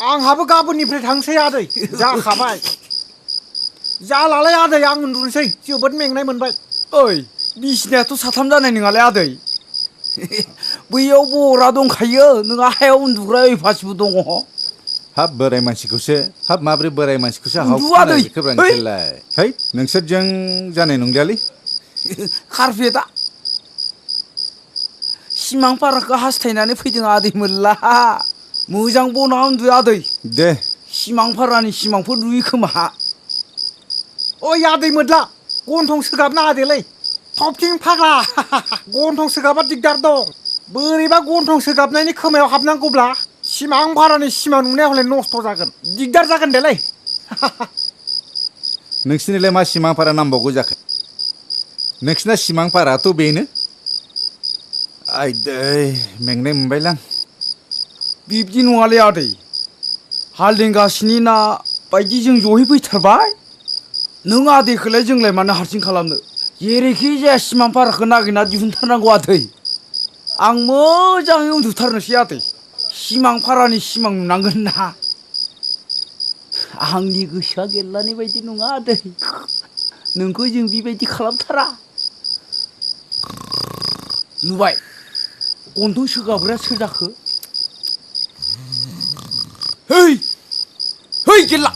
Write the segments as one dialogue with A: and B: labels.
A: आंहाबो गाबोननिफ्राय थांसै आदै जाखाबाय जालालाय आदै आं उन्दुनोसै जोबोद मेंनाय मोनबाय
B: ओइ बिसिनायाथ' साथाम जानाय नङालै आदै बैयाव बरा दंखायो नोंहा हायाव उन्दुग्रा अयभासबो दङ
C: हाब बोराय मानसिखौसो हाब माब्रै बोराय मानसिखौसो
B: उन्दु
C: हावखुना
B: आदै
C: नागिरखोब्रा
B: है
C: नोंसोरलाय है नोंसोरजों जानाय नंलियालै
B: कारपेटआ सिमां पाराखौ हास्थायनानै फैदों आदै मोल्ला मोजां बना उन्दु आदै
C: दे
B: सिमां पारानि सिमांफोर नुयो खोमा
A: ओइ आदै मोदला गन्थं सोगाबनाङा देलै थफथिं फाग्ला गन्थं सोगाबा दिगदार दं बोरैबा गन्थं सोगाबनायनि खोमायाव हाबनांगौब्ला सिमां भारानि सिमां नुनाया हले नस्थ' जागोन दिगदार जागोन देलै
C: नोंसिनिलाय मा सिमां पारा नांबावगौ जाखो नोंसिना सिमां पाराथ' बेनो आयदै मेंनाय मोनबायलां
B: बिब्दि नङालै आदै हालदेंगासिनि ना बायदि जों जयै फैथारबाय नों आदैखौलाय जोंलाय मानो हारसिं खालामनो जेरैखि जाया सिमां पाराखौ नागिरना दिहुनथारनांगौ आदै आं मोजाङै उन्दुथारनोसै आदै सिमां पारानि सिमां नुनांगोन ना आंनि गोसोआ गेल्लानि बायदि नङा आदै नोंखौ जों बेबायदि खालामथारा नुबाय गन्थं सोगाबग्राया सोर जाखो है है गेल्ला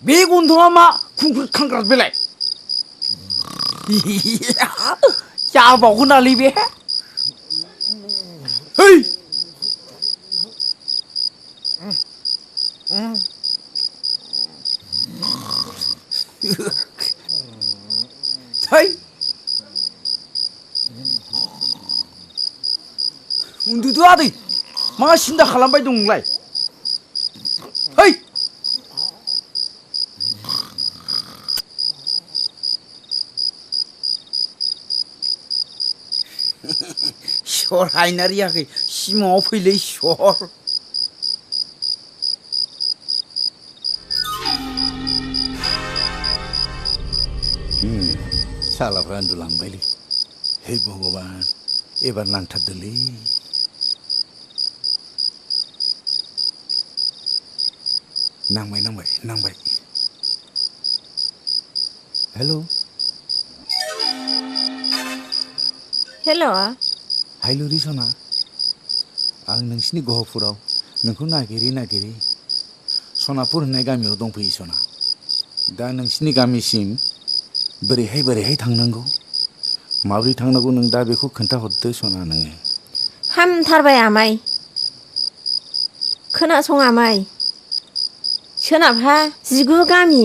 B: बे गन्थङा मा खुंख्रुद खांख्राद बेलाय जाबावगोनालै बे है थै उन्दुदो आदै मा सिन्था खालामबाय दं नोंलाय है इसर हायनारियाखै सिमाङाव फैलै इसर
C: सालाफ्रा उन्दुलांबायलै हे भगबान एबार नांथारदोलै नांबाय नांबाय नांबाय हेलौ
D: हेल'
C: हायलु रिसना आं नोंसिनि गहपुराव नोंखौ नागिरै नागिरै सनापुर होननाय गामियाव दंफैयो सना दा नोंसिनि गामिसिम बोरैहाय थांनांगौ माब्रै थांनांगौ नों दा बेखौ खोन्थाहरदो सना नोङो
D: हामथारबाय आमाय खोनासं आमाय सोनाबहा 19 गामि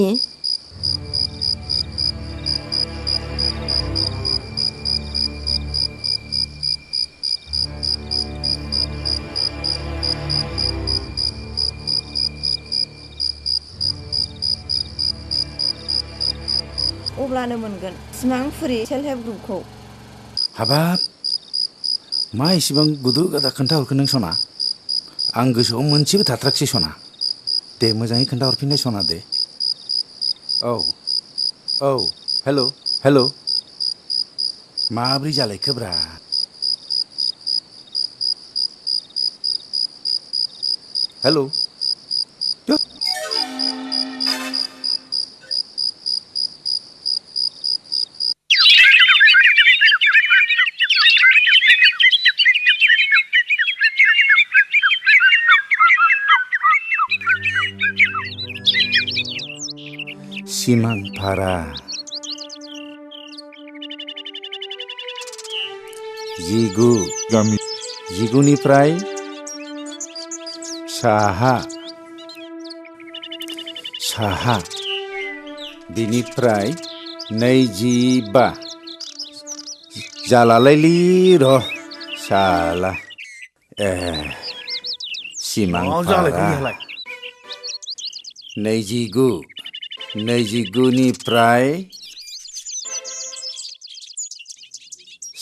D: अब्लानो मोनगोन सिमांफुरि सेल्फ हेल्प ग्रुपखौ
C: हाबाब मा इसेबां गुदु गादा खोन्थाहरखो नों सना आं गोसोआव मोनसेबो थाथ्राखसै सना दे मोजाङै खोन्थाहरफिननाय सना दे औ औ हेलौ हेलौ माब्रै जालायखोब्रा हेलौ सिमां पारा 19 गामि 19 निफ्राय साहा बिनिफ्राय 25 जालालायलै र' साला सिमां पारा 29 निफ्राय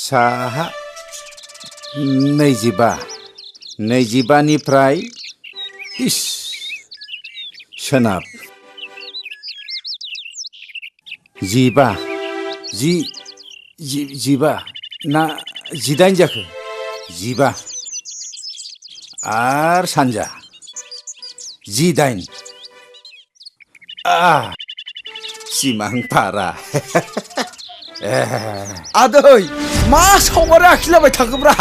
C: साहा 25 निफ्राय इस सोनाब 15 ना 18 जाखो 15 आर सानजा 18 सिमांफारा
B: आदै मा सावगारि आखिलाबाय थाखोब्रा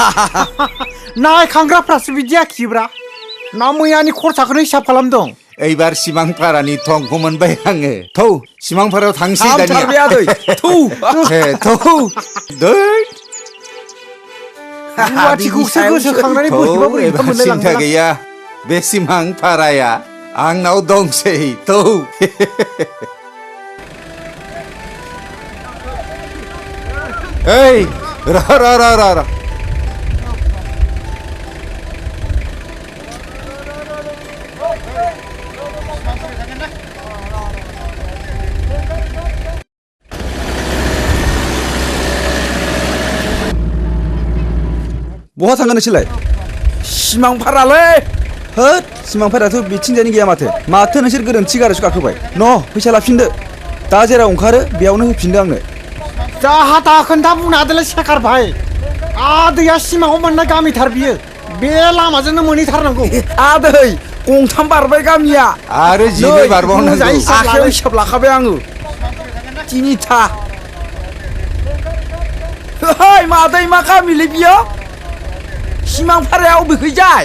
A: नायखांग्राफ्रासो बिदि आखियोब्रा ना मैयानि खरसाखौनो हिसाब खालामदों
C: एबार सिमांफारानि थंखौ मोनबाय आङो थौ सिमांफारायाव थांसै
B: हामथारबाय आदै थौ
C: थौ दै
A: रुवाथिखौसो गोसोखांनानै बोरैबा बोरैबा
C: सिन्था
A: मोनलायलाङो
C: गैया बे सिमांफाराया आंनाव दंसै थौ ओइ र
B: बहा थांगोन नोंसोरलाय सिमांफारालै होद सिमांफारायाथ' बिथिंजायनि गैया माथो नोंसोर गोरोन्थि गारिसो गाखोबाय न फैसा लाफिनदो दा जेराव ओंखारो बेयावनो होफिनदो आंनो
A: जाहा ता खोन्था बुंनो हादोंलै शेखार भाई आदैया सिमाङाव मोननाय गामिथार बियो बे लामाजोंनो मोनहैथारनांगौ
B: आदै गंथाम बारबाय गामिया
C: आरो जिनै बारबावनांगौ
B: आखायाव हिसाब लाखाबाय आङो तिनिथा ओइ मादै मा गामिलै बियो सिमांफाराया अबेखैजाय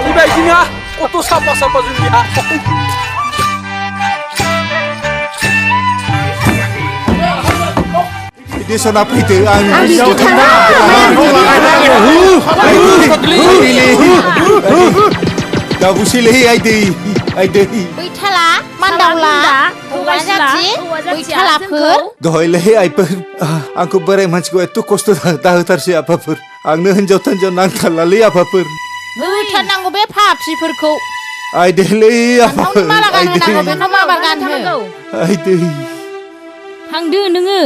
B: बेबायदिनो गथ' साफा जोंनिया
C: बिदि सना फैदो आं दाबुसैलै आइदै
E: बैथाला मान्दावला हौवा जाथि बैथालाफोर
C: दहायलै आइफोर आंखौ बोराय मानसिखौ एथ' खस्थ' दाहोथारसै आफाफोर आंनो हिनजाव थान्जाव नांथारलालै आफाफोर
E: होथारनांगौ बे फाफ्लिफोरखौ
C: आइदैलै आफाफोर
E: माला गानहोनांगौ बेखौ माबार गानहो
C: आइदै
E: थांदो नोङो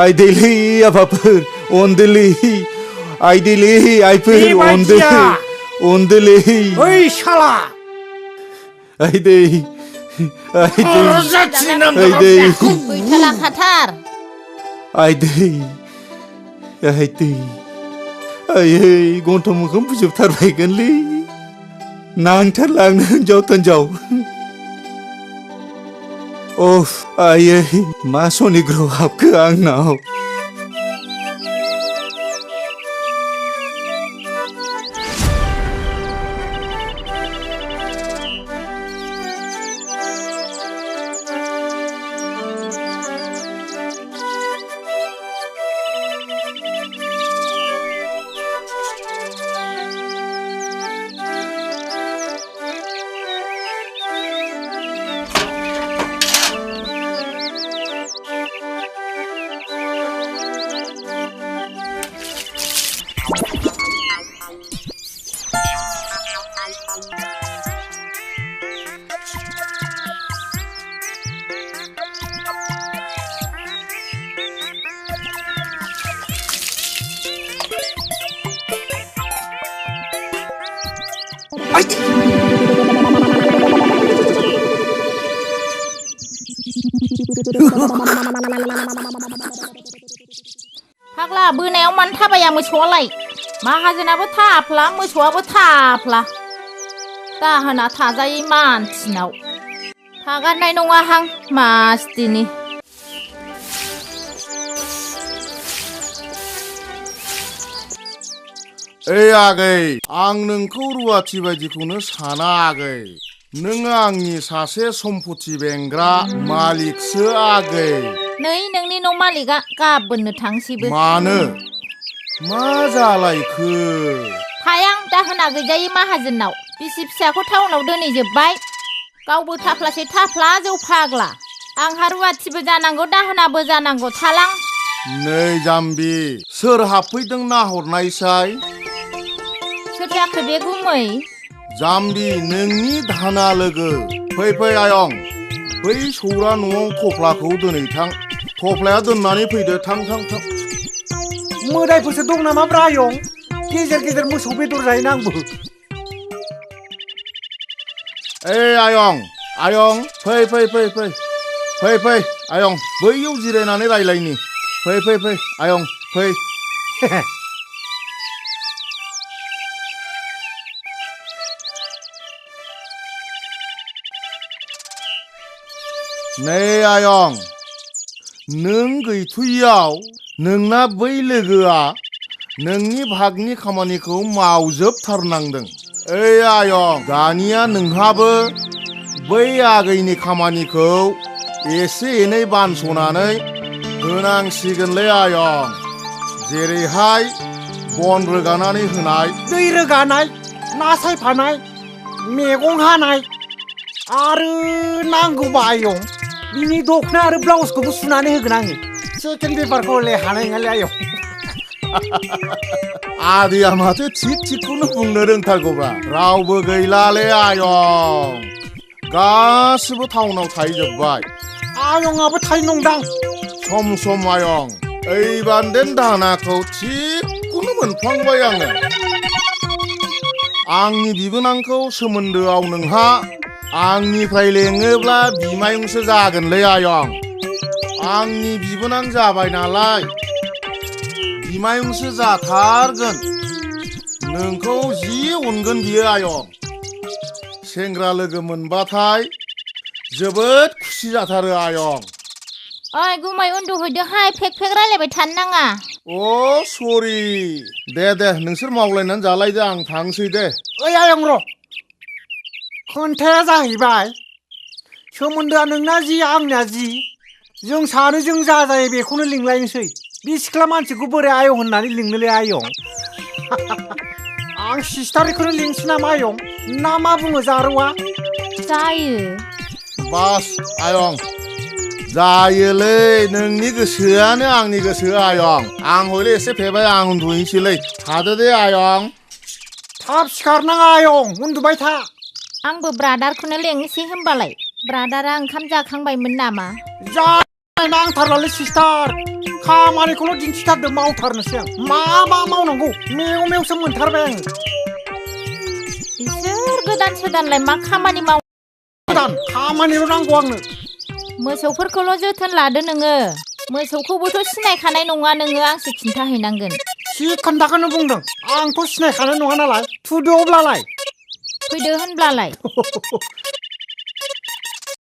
C: आइदैलै आफाफोर अनदोलै आइदैलै आइफोर अनदोलै
A: ओइ शाला
C: आइदै
E: बैथाला खाथार
C: आइदै आयै गन्थं मोखां बुजोबथारबायगोनलै नांथारला आंनो हिनजाव थान्जाव अफ आयै मा सनिग्रह हाबखो आंनाव
E: फाग्ला बोनायाव मानो थाबाया मोसौआलाय माहाजोनाबो थाफ्ला मोसौआबो थाफ्ला दाहोना थाजायै मानसिनाव थागारनाय नङाहां मासदिनि
F: ओइ आगै आं नोंखौ रुवाथि बायदिखौनो साना आगै नों आंनि सासे सम्पति बेंग्रा मालिकसो आगै
E: नै नोंनि न' मालिकआ गाबोननो थांसैबो
F: मानो मा जालायखो
E: थायां दाहोना गैजायै माहाजोननाव बिसि फिसाखौ टाउनाव दोनहैजोब्बाय गावबो थाफ्लासे थाफ्ला जौ फाग्ला आंहा रुवाथिबो जानांगौ दाहोनाबो जानांगौ थालां
F: नै जाम्बि सोर हाबफैदों नाहरनायसाय
E: सोर जाखो बे गुमै
F: जाम्बि नोंनि दाहोना लोगो फै आयं बै सौरा न'आव थफ्लाखौ दोनहैथां थफ्लाया दोननानै फैदो थां
A: मोदायफोरसो दं नामा ब्रा आयं गेजेर गेजेर मोसौ बेदर जायोना आंबो
F: ओइ आयं फै आयं बैयाव जिरायनानै रायलायनि फै आयं फै नै आयं नों गैथ'यैयाव नोंना बै लोगोआ नोंनि भागनि खामानिखौ मावजोबथारनांदों ओइ आयं दानिया नोंहाबो बै आगैनि खामानिखौ एसे एनै बानस'नानै होनांसिगोनलै आयं जेरैहाय बन रोगानानै होनाय
A: दै रोगानाय ना सायफानाय मैगं हानाय आरो नांगौबा आयं बिनि दखना आरो ब्लाउसखौबो सुनानै होगोन आङो सेकेन्ड पेपारखौ हानाय नङालै आयं
F: आदैया माथो थिगखौनो बुंनो रोंथारगौब्रा रावबो गैलालै आयं गासिबो टाउनाव थाहैजोब्बाय
A: आयंआबो थायो नंदां
F: सम आयं ओइबान्देन दाहोनाखौ थिगखौनो मोनफ्लांबाय आङो आंनि बिबोनांखौ सोमोन्दोआव नोंहा आंनिफ्राय लेङोब्ला बिमायंसो जागोनलै आयं आंनि बिबोनां जाबाय नालाय बिमायंसो जाथारगोन नोंखौ जि अनगोन बियो आयं सेंग्रा लोगो मोनबाथाय जोबोद खुसि जाथारो आयं
E: ओइ गुमै उन्दुहैदोंहाय फेक रायलायबाय थानो नाङा
F: अ सरि दे नोंसोर मावलायनानै जालायदो आं थांसै दे
A: ओइ आयं र' खोन्थाया जाहैबाय सोमोन्दोआ नोंना जि आंना जि जों सानैजों जाजायो बेखौनो लिंलायनोसै बे सिख्ला मानसिखौ बोरै आयं होननानै लिंनोलै आयं आं सिस्टारखौनो लिंसै नामा आयं ना मा बुङो जारौआ
E: जायो
F: बास आयं जायोलै नोंनि गोसोआनो आंनि गोसो आयं आं हयले एसे फेबाय आं उन्दुहैनोसैलै थादो दे आयं
A: थाब सिखारनाङा आयं उन्दुबाय था
E: आंबो ब्रादारखौनो लेंनोसै होमबालाय ब्रादारा ओंखाम जाखांबायमोन नामा
A: नांथारलालै सिस्टार खामानिखौल' दिन्थिथारदों मावथारनोसै आं मा मावनांगौ मेव मेवसो मोनथारबाय आङो
E: बिसोर गोदान सोदानलाय मा खामानि माव
A: गोदान खामानिल' नांगौ आंनो
E: मोसौफोरखौल' जोथोन लादो नोङो मोसौखौबोथ' सिनायखानाय नङा नोङो आंसो खिन्थाहैनांगोन
A: थि खोन्थाखौनो बुंदों आंथ' सिनायखानाय नङा नालाय थुदो अब्लालाय
E: फैदो होनब्लालाय